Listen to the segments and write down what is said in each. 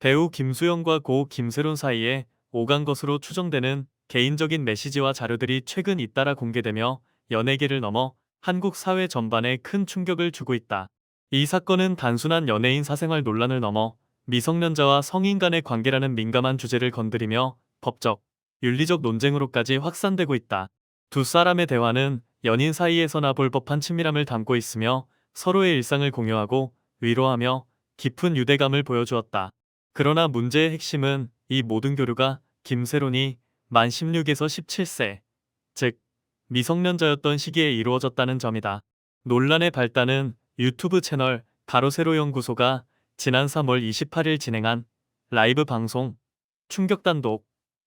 배우 김수영과 고 김세론 사이에 오간 것으로 추정되는 개인적인 메시지와 자료들이 최근 잇따라 공개되며 연예계를 넘어 한국 사회 전반에 큰 충격을 주고 있다. 이 사건은 단순한 연예인 사생활 논란을 넘어 미성년자와 성인 간의 관계라는 민감한 주제를 건드리며 법적, 윤리적 논쟁으로까지 확산되고 있다. 두 사람의 대화는 연인 사이에서나 볼 법한 친밀함을 담고 있으며 서로의 일상을 공유하고 위로하며 깊은 유대감을 보여주었다. 그러나 문제의 핵심은 이 모든 교류가 김세론이 만 16에서 17세, 즉 미성년자였던 시기에 이루어졌다는 점이다. 논란의 발단은 유튜브 채널 가로세로 연구소가 지난 3월 28일 진행한 라이브 방송 충격단독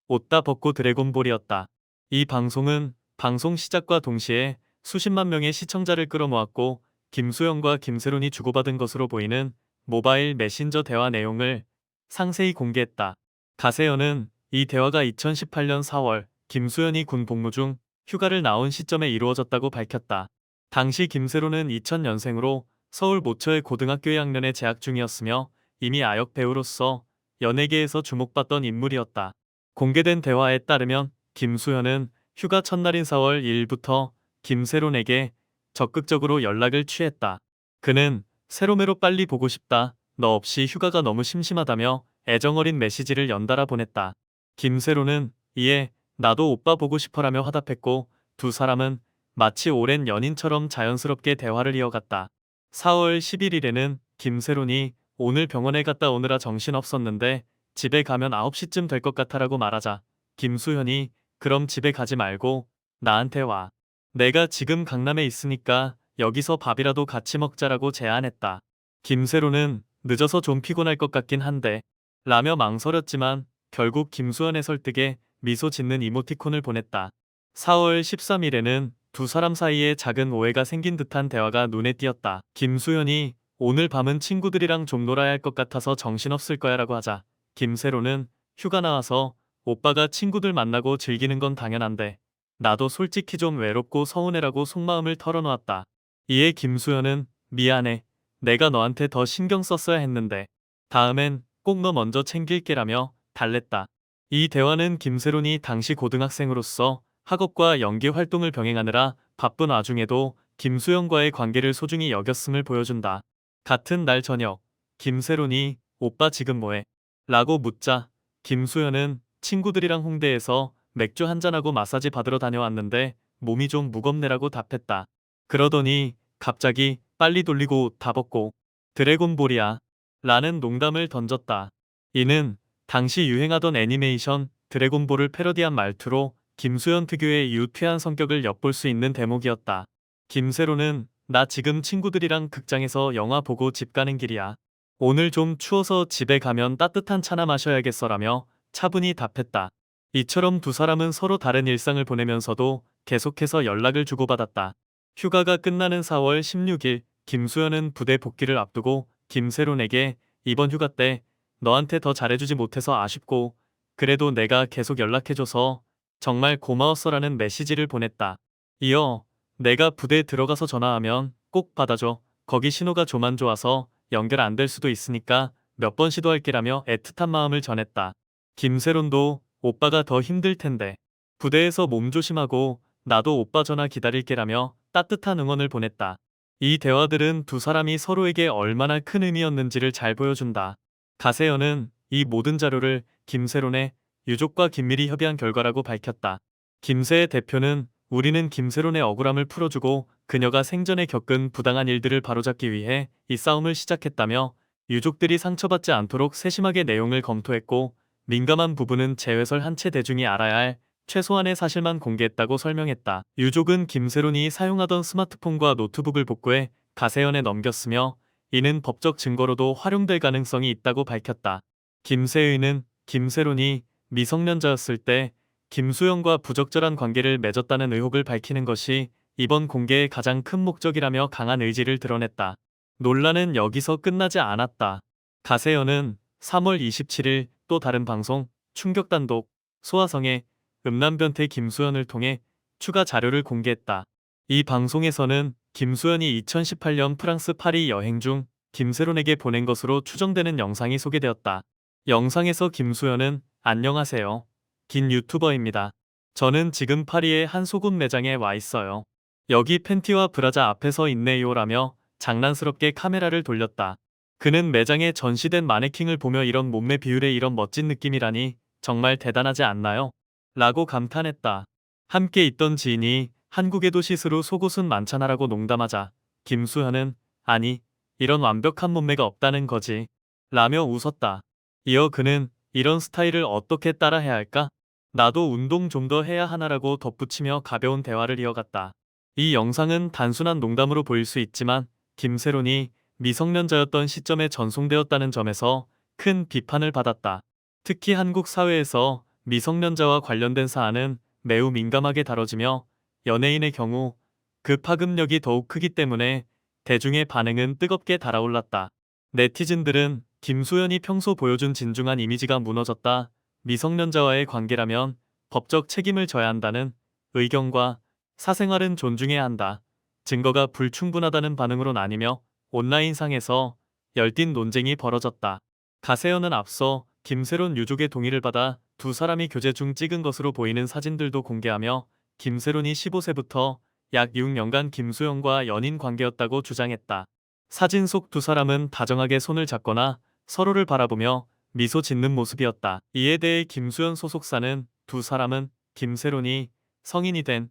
옷다 벗고 드래곤볼이었다. 이 방송은 방송 시작과 동시에 수십만 명의 시청자를 끌어모았고 김수영과 김세론이 주고받은 것으로 보이는 모바일 메신저 대화 내용을 상세히 공개했다. 가세연은 이 대화가 2018년 4월 김수현이 군 복무 중 휴가를 나온 시점에 이루어졌다고 밝혔다. 당시 김세론은 2000년생으로 서울 모처의 고등학교 1학년에 재학 중이었으며 이미 아역 배우로서 연예계에서 주목받던 인물이었다. 공개된 대화에 따르면 김수현은 휴가 첫날인 4월 1일부터 김세론에게 적극적으로 연락을 취했다. 그는 세로메로 빨리 보고 싶다. 너 없이 휴가가 너무 심심하다며 애정어린 메시지를 연달아 보냈다. 김세로는 이에 나도 오빠 보고 싶어라며 화답했고 두 사람은 마치 오랜 연인처럼 자연스럽게 대화를 이어갔다. 4월 11일에는 김세론이 오늘 병원에 갔다 오느라 정신없었는데 집에 가면 9시쯤 될 것 같아라고 말하자 김수현이 그럼 집에 가지 말고 나한테 와. 내가 지금 강남에 있으니까 여기서 밥이라도 같이 먹자라고 제안했다. 김세로는 늦어서 좀 피곤할 것 같긴 한데 라며 망설였지만 결국 김수현의 설득에 미소 짓는 이모티콘을 보냈다. 4월 13일에는 두 사람 사이에 작은 오해가 생긴 듯한 대화가 눈에 띄었다. 김수현이 오늘 밤은 친구들이랑 좀 놀아야 할 것 같아서 정신없을 거야 라고 하자 김세로는 휴가 나와서 오빠가 친구들 만나고 즐기는 건 당연한데 나도 솔직히 좀 외롭고 서운해라고 속마음을 털어놓았다. 이에 김수현은 미안해. 내가 너한테 더 신경 썼어야 했는데 다음엔 꼭 너 먼저 챙길게라며 달랬다. 이 대화는 김세론이 당시 고등학생으로서 학업과 연기 활동을 병행하느라 바쁜 와중에도 김수영과의 관계를 소중히 여겼음을 보여준다. 같은 날 저녁, 김세론이 오빠 지금 뭐해? 라고 묻자 김수현은 친구들이랑 홍대에서 맥주 한잔하고 마사지 받으러 다녀왔는데 몸이 좀 무겁네라고 답했다. 그러더니 갑자기 빨리 돌리고 옷 다 벗고 드래곤볼이야 라는 농담을 던졌다. 이는 당시 유행하던 애니메이션 드래곤볼을 패러디한 말투로 김수현 특유의 유쾌한 성격을 엿볼 수 있는 대목이었다. 김세로는 나 지금 친구들이랑 극장에서 영화 보고 집 가는 길이야. 오늘 좀 추워서 집에 가면 따뜻한 차나 마셔야겠어라며 차분히 답했다. 이처럼 두 사람은 서로 다른 일상을 보내면서도 계속해서 연락을 주고받았다. 휴가가 끝나는 4월 16일 김수현은 부대 복귀를 앞두고 김세론에게 이번 휴가 때 너한테 더 잘해주지 못해서 아쉽고 그래도 내가 계속 연락해줘서 정말 고마웠어라는 메시지를 보냈다. 이어 내가 부대에 들어가서 전화하면 꼭 받아줘. 거기 신호가 좀 안 좋아서 연결 안 될 수도 있으니까 몇 번 시도할게라며 애틋한 마음을 전했다. 김세론도 오빠가 더 힘들 텐데 부대에서 몸 조심하고 나도 오빠 전화 기다릴게라며 따뜻한 응원을 보냈다. 이 대화들은 두 사람이 서로에게 얼마나 큰 의미였는지를 잘 보여준다. 가세연은 이 모든 자료를 김세론의 유족과 긴밀히 협의한 결과라고 밝혔다. 김세의 대표는 우리는 김세론의 억울함을 풀어주고 그녀가 생전에 겪은 부당한 일들을 바로잡기 위해 이 싸움을 시작했다며 유족들이 상처받지 않도록 세심하게 내용을 검토했고 민감한 부분은 재해설 한 채 대중이 알아야 할 최소한의 사실만 공개했다고 설명했다. 유족은 김세론이 사용하던 스마트폰과 노트북을 복구해 가세연에 넘겼으며 이는 법적 증거로도 활용될 가능성이 있다고 밝혔다. 김세의는 김세론이 미성년자였을 때 김수영과 부적절한 관계를 맺었다는 의혹을 밝히는 것이 이번 공개의 가장 큰 목적이라며 강한 의지를 드러냈다. 논란은 여기서 끝나지 않았다. 가세연은 3월 27일 또 다른 방송 충격단독 소화성의 음란변태 김수현을 통해 추가 자료를 공개했다. 이 방송에서는 김수현이 2018년 프랑스 파리 여행 중 김세론에게 보낸 것으로 추정되는 영상이 소개되었다. 영상에서 김수현은 안녕하세요. 긴 유튜버입니다. 저는 지금 파리의 한 속옷 매장에 와 있어요. 여기 팬티와 브라자 앞에 서 있네요라며 장난스럽게 카메라를 돌렸다. 그는 매장에 전시된 마네킹을 보며 이런 몸매 비율에 이런 멋진 느낌이라니 정말 대단하지 않나요? 라고 감탄했다. 함께 있던 지인이 한국에도 시스루 속옷은 많잖아라고 농담하자 김수현은 아니 이런 완벽한 몸매가 없다는 거지 라며 웃었다. 이어 그는 이런 스타일을 어떻게 따라해야 할까? 나도 운동 좀 더 해야 하나라고 덧붙이며 가벼운 대화를 이어갔다. 이 영상은 단순한 농담으로 보일 수 있지만 김세론이 미성년자였던 시점에 전송되었다는 점에서 큰 비판을 받았다. 특히 한국 사회에서 미성년자와 관련된 사안은 매우 민감하게 다뤄지며 연예인의 경우 그 파급력이 더욱 크기 때문에 대중의 반응은 뜨겁게 달아올랐다. 네티즌들은 김수현이 평소 보여준 진중한 이미지가 무너졌다. 미성년자와의 관계라면 법적 책임을 져야 한다는 의견과 사생활은 존중해야 한다. 증거가 불충분하다는 반응으로 나뉘며 온라인상에서 열띤 논쟁이 벌어졌다. 가세현은 앞서 김세론 유족의 동의를 받아 두 사람이 교제 중 찍은 것으로 보이는 사진들도 공개하며 김세론이 15세부터 약 6년간 김수현과 연인 관계였다고 주장했다. 사진 속 두 사람은 다정하게 손을 잡거나 서로를 바라보며 미소 짓는 모습이었다. 이에 대해 김수현 소속사는 두 사람은 김세론이 성인이 된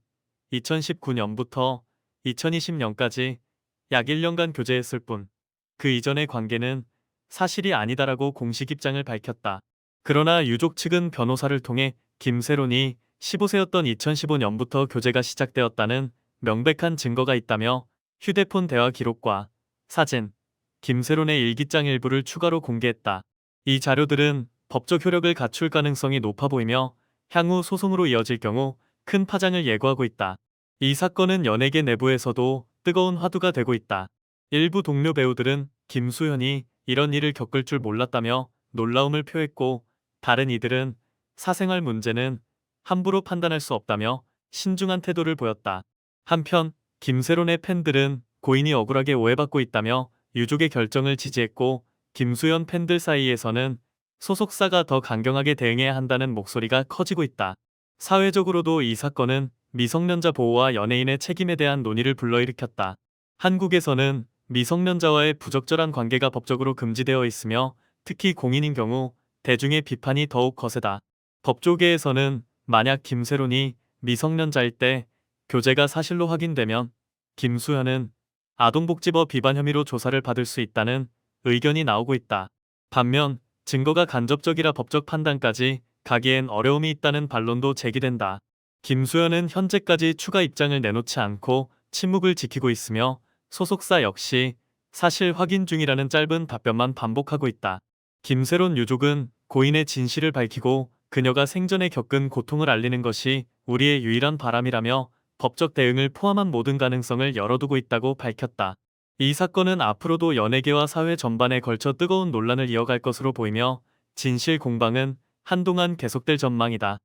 2019년부터 2020년까지 약 1년간 교제했을 뿐, 그 이전의 관계는 사실이 아니다라고 공식 입장을 밝혔다. 그러나 유족 측은 변호사를 통해 김세론이 15세였던 2015년부터 교제가 시작되었다는 명백한 증거가 있다며 휴대폰 대화 기록과 사진, 김세론의 일기장 일부를 추가로 공개했다. 이 자료들은 법적 효력을 갖출 가능성이 높아 보이며 향후 소송으로 이어질 경우 큰 파장을 예고하고 있다. 이 사건은 연예계 내부에서도 뜨거운 화두가 되고 있다. 일부 동료 배우들은 김수현이 이런 일을 겪을 줄 몰랐다며 놀라움을 표했고, 다른 이들은 사생활 문제는 함부로 판단할 수 없다며 신중한 태도를 보였다. 한편 김세론의 팬들은 고인이 억울하게 오해받고 있다며 유족의 결정을 지지했고, 김수현 팬들 사이에서는 소속사가 더 강경하게 대응해야 한다는 목소리가 커지고 있다. 사회적으로도 이 사건은 미성년자 보호와 연예인의 책임에 대한 논의를 불러일으켰다. 한국에서는 미성년자와의 부적절한 관계가 법적으로 금지되어 있으며 특히 공인인 경우 대중의 비판이 더욱 거세다. 법조계에서는 만약 김세론이 미성년자일 때 교제가 사실로 확인되면 김수현은 아동복지법 위반 혐의로 조사를 받을 수 있다는 의견이 나오고 있다. 반면 증거가 간접적이라 법적 판단까지 가기엔 어려움이 있다는 반론도 제기된다. 김수현은 현재까지 추가 입장을 내놓지 않고 침묵을 지키고 있으며 소속사 역시 사실 확인 중이라는 짧은 답변만 반복하고 있다. 김세론 유족은 고인의 진실을 밝히고 그녀가 생전에 겪은 고통을 알리는 것이 우리의 유일한 바람이라며 법적 대응을 포함한 모든 가능성을 열어두고 있다고 밝혔다. 이 사건은 앞으로도 연예계와 사회 전반에 걸쳐 뜨거운 논란을 이어갈 것으로 보이며 진실 공방은 한동안 계속될 전망이다.